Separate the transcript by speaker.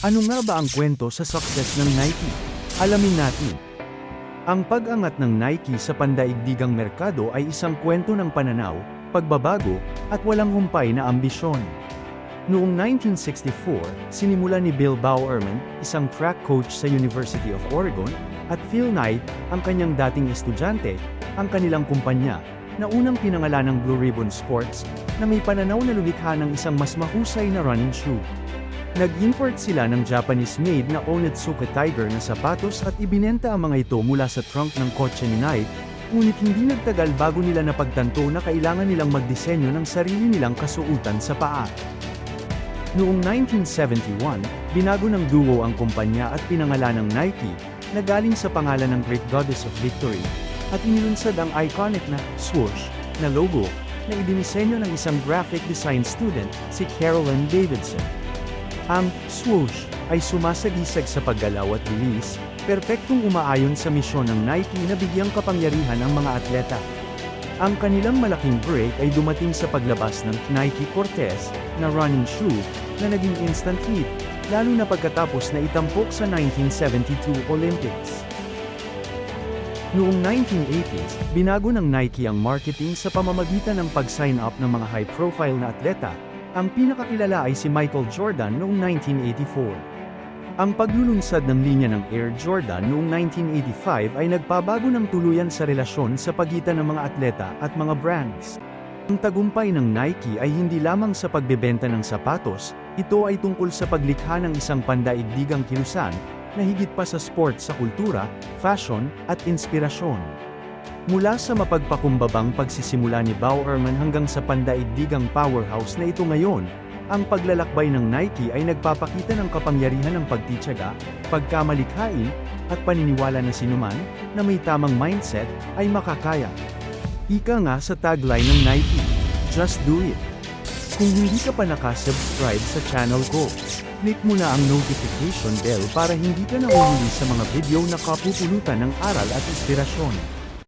Speaker 1: Ano nga ba ang kwento sa success ng Nike? Alamin natin. Ang pag-angat ng Nike sa pandaigdigang merkado ay isang kwento ng pananaw, pagbabago, at walang humpay na ambisyon. Noong 1964, sinimula ni Bill Bowerman, isang track coach sa University of Oregon, at Phil Knight, ang kanyang dating estudyante, ang kanilang kumpanya, na unang pinangalan ng Blue Ribbon Sports, na may pananaw na lumikha ng isang mas mahusay na running shoe. Nag-import sila ng Japanese-made na Onitsuka Tiger na sapatos at ibinenta ang mga ito mula sa trunk ng kotse ni Knight, ngunit hindi nagtagal bago nila napagtanto na kailangan nilang magdisenyo ng sarili nilang kasuotan sa paa. Noong 1971, binago ng duo ang kumpanya at pinangalan ng Nike, na galing sa pangalan ng Greek Goddess of Victory, at inilunsad ang iconic na swoosh na logo na idinisenyo ng isang graphic design student, si Carolyn Davidson. Ang swoosh ay sumasagisag sa paggalaw at bilis, perpektong umaayon sa misyon ng Nike na bigyang kapangyarihan ang mga atleta. Ang kanilang malaking break ay dumating sa paglabas ng Nike Cortez na running shoe na naging instant hit, lalo na pagkatapos na itampok sa 1972 Olympics. Noong 1980s, binago ng Nike ang marketing sa pamamagitan ng pag-sign up ng mga high-profile na atleta. Ang pinakakilala ay si Michael Jordan noong 1984. Ang paglulunsad ng linya ng Air Jordan noong 1985 ay nagpabago ng tuluyan sa relasyon sa pagitan ng mga atleta at mga brands. Ang tagumpay ng Nike ay hindi lamang sa pagbebenta ng sapatos, ito ay tungkol sa paglikha ng isang pandaigdigang kilusan, na higit pa sa sport sa kultura, fashion, at inspirasyon. Mula sa mapagpakumbabang pagsisimula ni Bowerman hanggang sa pandaigdigang powerhouse na ito ngayon, ang paglalakbay ng Nike ay nagpapakita ng kapangyarihan ng pagtitiyaga, pagkamalikhain, at paniniwala na sinuman, na may tamang mindset, ay makakaya. Ika nga sa tagline ng Nike, "Just do it." Kung hindi ka pa nakasubscribe sa channel ko, click mo na ang notification bell para hindi ka nahuli sa mga video na kapupulutan ng aral at inspirasyon.